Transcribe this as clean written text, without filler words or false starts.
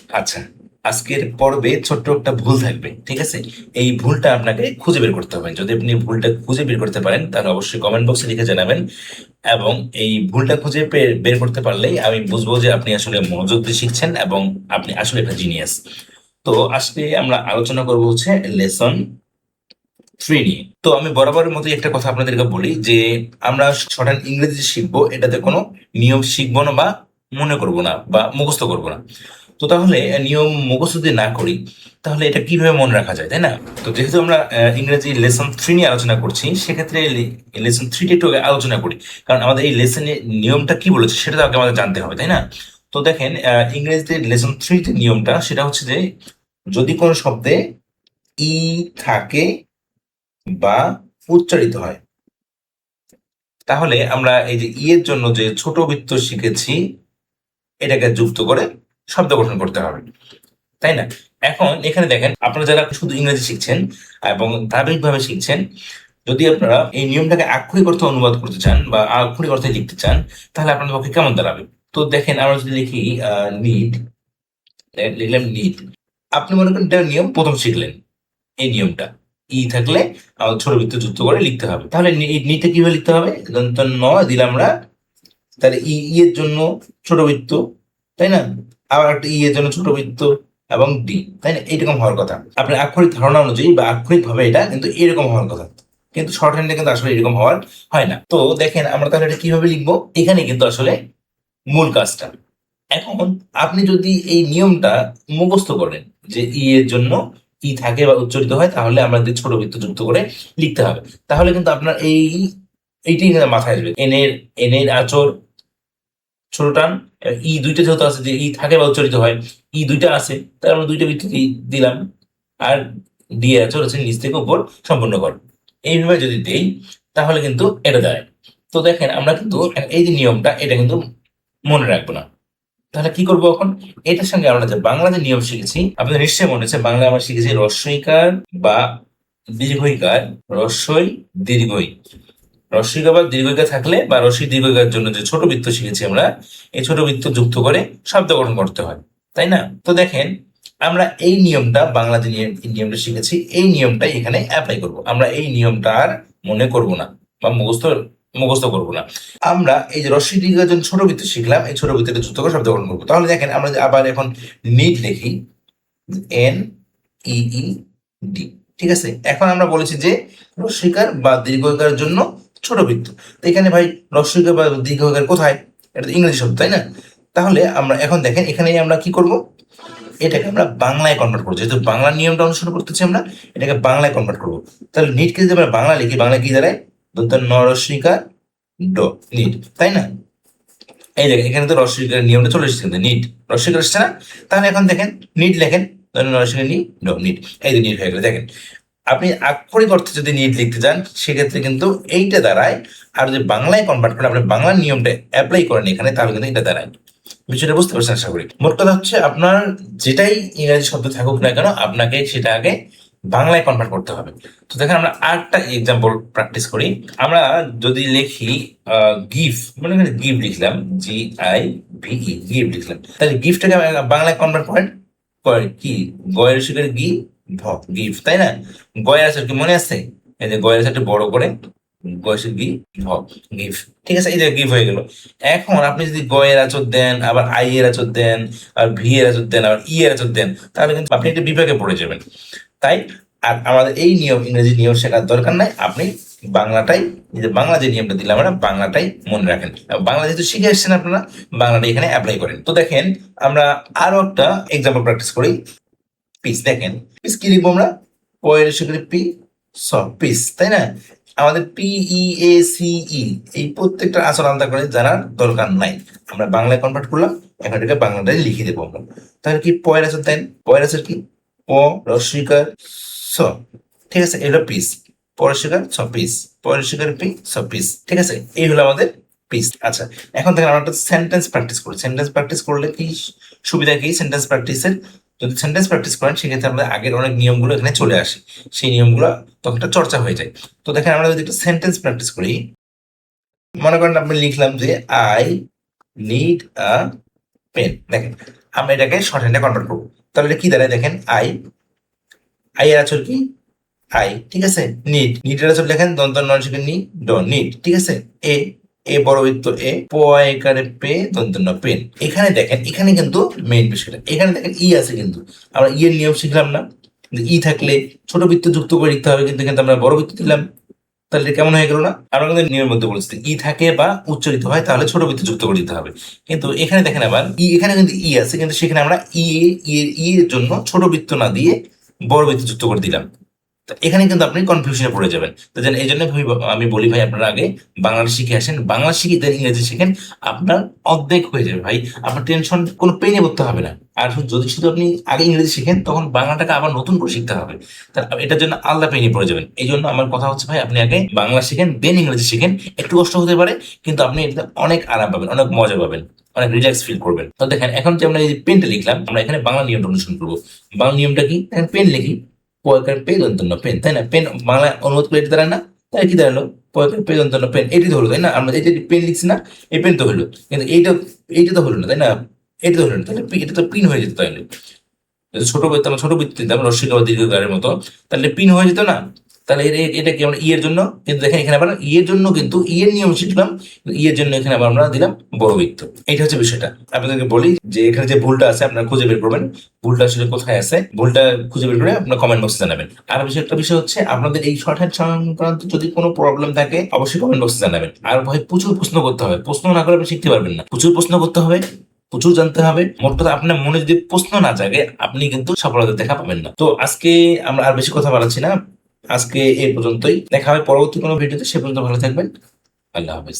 আচ্ছা, আজকের পর্বে ছোট্ট একটা ভুল থাকবে, ঠিক আছে? এই ভুলটা আপনাকে খুঁজে বের করতে হবে। যদি আপনি ভুলটা খুঁজে বের করতে পারেন তাহলে অবশ্যই কমেন্ট বক্সে লিখে জানাবেন। এবং এই ভুলটা খুঁজে বের করতে পারলেই আমি বুঝবো যে আপনি আসলে মনোযোগ দিয়ে শিখছেন এবং আপনি আসলে একটা জিনিয়াস। তো আজকে আমরা আলোচনা করবো হচ্ছে লেসন 3 নিয়ে। তো আমি বরাবরের মতোই একটা কথা আপনাদেরকে বলি যে আমরা শর্ট ইংরেজি শিখবো, এটাতে কোনো নিয়ম শিখবো না বা মনে করবো না বা মুখস্থ করবো না। তো তাহলে নিয়ম মুখস্থ যদি না করি তাহলে এটা কিভাবে মনে রাখা যায়, তাই না? তো যেহেতু আমরা ইংরেজি লেসন 3 নিয়ে আলোচনা করছি, সেক্ষেত্রে লেসন 3টা একটু আগে আলোচনা করি। কারণ আমাদের এই লেসনের নিয়মটা কি বলেছে সেটা তো আগে আমাদের জানতে হবে, তাই না? তো দেখেন, ইংরেজিতে লেসন 3 যে নিয়মটা সেটা হচ্ছে যে যদি কোনো শব্দে ই থাকে বা উচ্চারিত হয়, তাহলে আমরা এই যে ই এর জন্য যে ছোট বৃত্ত শিখেছি এটাকে যুক্ত করে শব্দ গঠন করতে হবে, তাই না? এখন এখানে দেখেন, আপনারা যারা শুধু ইংরেজি শিখছেন এবং ধারাবাহিকভাবে শিখছেন, যদি আপনারা এই নিয়মটাকে আক্ষরিক অর্থে অনুবাদ করতে চান বা আক্ষরিক অর্থে লিখতে চান, তাহলে আপনাদের পক্ষে কেমন দাঁড়াবে? তো দেখেন, আমরা যদি লিখি নিড, লিখলাম নিড। আপনি মনে করেন এটা নিয়ম প্রথম শিখলেন, এই নিয়মটা ই থাকলে ছোট বৃত্ত যুক্ত করে লিখতে হবে। তাহলে নিতে কিভাবে লিখতে হবে? তো দিলাম আমরা, তাহলে ই ই এর জন্য ছোট বৃত্ত, তাই না? আবার একটা ই এর জন্য ছোট বৃত্ত এবং ডি, তাই না? এইরকম হওয়ার কথা। আপনার আক্ষরিক ধারণা অনুযায়ী বা আক্ষরিক ভাবে এটা কিন্তু এরকম হওয়ার কথা, কিন্তু শর্ট হ্যান্ডে কিন্তু আসলে এরকম হওয়ার হয় না। তো দেখেন, আমরা তাহলে এটা কিভাবে লিখবো, এখানে কিন্তু আসলে মূল কাজটা। এখন আপনি যদি এই নিয়মটা মুখস্থ করেন যে ই এর জন্য ই থাকে বা উচ্চারিত হয়, তাহলে আমাদের ছোট বৃত্ত যুক্ত করে লিখতে হবে। তাহলে কিন্তু আপনার এইটাই কিন্তু মাথায় আসবে। এন এর আচর ছোট টান, ই দুইটা যেহেতু আছে, যে ই থাকে বা উচ্চারিত হয়, ই দুইটা আছে, তার আমরা দুইটা বৃত্ত দিলাম। আর ডি এর আচর হচ্ছে নিচ থেকে উপর সম্পূর্ণ কর। এইভাবে যদি দেই তাহলে কিন্তু এটা দাঁড়ায়। তো দেখেন, আমরা কিন্তু এই যে নিয়মটা এটা কিন্তু মনে রাখবো না। তাহলে কি করবো এখন? এটার সঙ্গে আমরা যে বাংলা যে নিয়ম শিখেছি, আপনাদের নিশ্চয়ই মনে হচ্ছে, বাংলা আমরা শিখেছি রস্বইকার বা দীর্ঘইকার, রস্বই দীর্ঘই। রস্বইকার বা দীর্ঘইকার থাকলে বা রস্বই দীর্ঘইকার জন্য যে ছোট বৃত্ত শিখেছি আমরা, এই ছোট বৃত্ত যুক্ত করে শব্দ গঠন করতে হয়, তাই না? তো দেখেন, আমরা এই নিয়মটা বাংলা যে নিয়মটা শিখেছি, এই নিয়মটাই এখানে অ্যাপ্লাই করব। আমরা এই নিয়মটা আর মনে করব না বা মুখস্থ মুখস্থ করবো না। আমরা এই যে রস্বই দীর্ঘের জন্য ছোট বৃত্ত শিখলাম, এই ছোট বৃত্তটা যুক্ত করে শব্দ গঠন করবো। তাহলে দেখেন, আমরা যে আবার এখন নিড লিখি, এন ই ই ডি, ঠিক আছে? এখন আমরা বলেছি যে রস্বইকার বা দীর্ঘইকার জন্য ছোট বৃত্ত। তো এখানে ভাই, রস্বইকার বা দীর্ঘইকার কোথায়? এটা তো ইংরেজি শব্দ, তাই না? তাহলে আমরা এখন দেখেন, এখানে আমরা কি করব, এটাকে আমরা বাংলায় কনভার্ট করবো। যেহেতু বাংলা নিয়মটা অনুসরণ করতেছি আমরা, এটাকে বাংলায় কনভার্ট করবো। তাহলে নিটকে যদি আমরা বাংলা লিখি, বাংলা কি দাঁড়ায়? দন্ত ন রস্বইকার ড, নিট, তাই না? এই দেখেন, এখানে তো রস্বইকার নিয়মটা চলে এসেছে, কিন্তু নিট রস্বইকার এসছে না? তাহলে এখন দেখেন, নিট লেখেন, রস্বইকার নি ড, নিট। এই যে নিট হয়ে গেল, দেখেন। আপনি আক্ষরিক অর্থে যদি নিট লিখতে চান, সেক্ষেত্রে কিন্তু এইটা দাঁড়ায়। আর যদি বাংলায় কনভার্ট করে আপনি বাংলার নিয়মটা অ্যাপ্লাই করেন এখানে, তাহলে কিন্তু এটা দাঁড়ায়। বিষয়টা বুঝতে পারছেন আশা করি। মোট কথা হচ্ছে, আপনার যেটাই ইংরেজি শব্দ থাকুক না কেন, আপনাকে সেটা আগে বাংলায় কনভার্ট করতে হবে। তো দেখেন, আমরা আরেকটা এক্সাম্পল প্র্যাকটিস করি। আমরা যদি লিখি গিফ, মানে এখানে গিফট লিখলাম, GIVE, গিফট লিখলাম, তাহলে গিফটটাকে বাংলায় কনভার্ট করেন, করে কি? গয়ের শিখের গি, ভ, গিফট, তাই না? গয়ের আছে কি মনে আছে? এই যে গয়ের আছে বড় করে, গয়ের গি, ভ, গিফ, ঠিক আছে? এই যে গিফট হয়ে গেল। এখন আপনি যদি গ এর আচর দেন, আবার আই এর আচর দেন, আর ভি এর আচর দেন, আবার ই এর আচর দেন, তাহলে কিন্তু আপনি একটা বিভাগে পড়ে যাবেন। তাই আর আমাদের এই নিয়ম, ইংরেজি নিয়ম শেখার দরকার নাই। আপনি বাংলাটাই, এই যে বাংলা যে নিয়মটা দিলাম আমরা, বাংলাটাই মনে রাখেন। বাংলা যেহেতু শিখে এসছেন আপনারা, বাংলাটা এখানে অ্যাপ্লাই করেন। তো দেখেন, আমরা আরো একটা এক্সাম্পল প্র্যাকটিস করি। পিস, দেখেন পিস কি লিখবো আমরা? পয়ের শিখে পি, স, পিস, তাই না? আমাদের PEACE, এই প্রত্যেকটা আচরণ আলাদা করে জানার দরকার নাই। আমরা বাংলায় কনভার্ট করলাম, এখন এটাকে বাংলাটাই লিখে দেবো আমরা। তাহলে কি পয়ের আচর দেন, পয়ের আচর কি? প, রস্বইকার স, ঠিক আছে? এটা পিস, পরস্বীকার ছ, পিস, পরস্বীকার পি, ছ, পিস, ঠিক আছে? এই হলো আমাদের পিস। আচ্ছা, এখন দেখেন, আমরা একটা সেন্টেন্স প্র্যাকটিস করি। সেন্টেন্স প্র্যাকটিস করলে কি সুবিধা? কি সেন্টেন্স প্র্যাকটিসের? যদি সেন্টেন্স প্র্যাকটিস করেন, সেক্ষেত্রে আমাদের আগের অনেক নিয়মগুলো এখানে চলে আসে, সেই নিয়মগুলো তখন একটা চর্চা হয়ে যায়। তো দেখেন, আমরা যদি একটা সেন্টেন্স প্র্যাকটিস করি, মনে করেন আপনি লিখলাম যে আই নিড আ পেন। দেখেন, আমরা এটাকে শর্ট হ্যান্ডে কনভার্ট করবো। তাহলে এটা কি দাঁড়ায় দেখেন, আই, আই এর আচর কি, আই, ঠিক আছে। নিট, নিটের আচর লেখেন দন্ত ননসিকে নি, ড, নিট, ঠিক আছে। এ, এ বড় বৃত্ত এ, পয়কারে পে, দন্ত ন, পেন। এখানে দেখেন, এখানে কিন্তু মেইন বিষয়টা, এখানে দেখেন ই আছে, কিন্তু আমরা ই এর নিয়ম শিখলাম না, ই থাকলে ছোট বৃত্ত যুক্ত করে লিখতে হবে, কিন্তু এখানে আমরা বড় বৃত্ত দিলাম, তাহলে এটা কেমন হয়ে গেল না? আমরা কিন্তু নিয়মের মধ্যে বলছি ই থাকে বা উচ্চারিত হয় তাহলে ছোট বৃত্ত যুক্ত করে দিতে হবে। কিন্তু এখানে দেখেন আবার ই, এখানে কিন্তু ই আছে, কিন্তু সেখানে আমরা ই এর জন্য ছোট বৃত্ত না দিয়ে বড় বৃত্ত যুক্ত করে দিলাম। তো এখানে কিন্তু আপনি কনফিউশনে পড়ে যাবেন। তো যেন এই জন্য আমি বলি ভাই, আপনারা আগে বাংলা শিখে আসেন, বাংলা শিখে দেন ইংরেজি শিখেন, আপনার অর্ধেক হয়ে যাবে ভাই। আপনার টেনশন কোনো পেনে করতে হবে না। আর যদি শুধু আপনি আগে ইংরেজি শিখেন, তখন বাংলাটাকে আবার নতুন করে শিখতে হবে, তার এটার জন্য আলাদা পেনে পড়ে যাবেন। এই জন্য আমার কথা হচ্ছে ভাই, আপনি আগে বাংলা শিখেন, দেন ইংরেজি শিখেন। একটু কষ্ট হতে পারে, কিন্তু আপনি এটাতে অনেক আরাম পাবেন, অনেক মজা পাবেন, অনেক রিল্যাক্স ফিল করবেন। তো দেখেন, এখন যে আমরা এই পেনটা লিখলাম, আমরা এখানে বাংলা নিয়মটা অনুসরণ করবো। বাংলা নিয়মটা কি, দেখেন পেন লিখি, পয়কার পে দন্তন্য পেন, তাই না? পেন বাংলা অনুবাদ করে এটা দাঁড়ায় না, তাই কি দাঁড়ালো, পয়কার পে দন্তন্য পেন, এটি তো হলো, তাই না? আমরা এটা পেন লিখছি না, এই পেন তো হলো, কিন্তু এইটা তো হলো না, তাই না? এটা তো হলো না, তাহলে এটা তো পিন হয়ে যেত। তাহলে যদি ছোট বৃত্ত, আমরা ছোট বৃত্ত দিতাম রস্যিকা বা দীর্ঘকারের মতো, তাহলে পিন হয়ে যেত না? তাহলে এটা কি, আমরা ই এর জন্য, কিন্তু দেখেন এখানে আবার ই এর জন্য, কিন্তু ই এর নিয়ম শিখলাম, ই এর জন্য এখানে আবার আমরা দিলাম বড় বৃত্ত। এইটা হচ্ছে বিষয়টা। আপনাদেরকে বলি যে এখানে যে ভুলটা আছে আপনারা খুঁজে বের করবেন, ভুলটা আসলে কোথায় আছে, ভুলটা খুঁজে বের করে আপনার কমেন্ট বক্সে জানাবেন। আর একটা বিষয় হচ্ছে, আপনাদের এই শর্ট হ্যান্ড সংক্রান্ত যদি কোনো প্রবলেম থাকে, অবশ্যই কমেন্ট বক্সে জানাবেন। আর ভাই প্রচুর প্রশ্ন করতে হবে, প্রশ্ন না করে আপনি শিখতে পারবেন না, প্রচুর প্রশ্ন করতে হবে, প্রচুর জানতে হবে। মোট কথা, আপনার মনে যদি প্রশ্ন না জাগে, আপনি কিন্তু সফলতা দেখা পাবেন না। তো আজকে আমরা আর বেশি কথা বাড়াচ্ছি না, আজকে এই পর্যন্তই। দেখা হবে পরবর্তী কোনো ভিডিওতে, সে পর্যন্ত ভালো থাকবেন। আল্লাহ হাফেজ।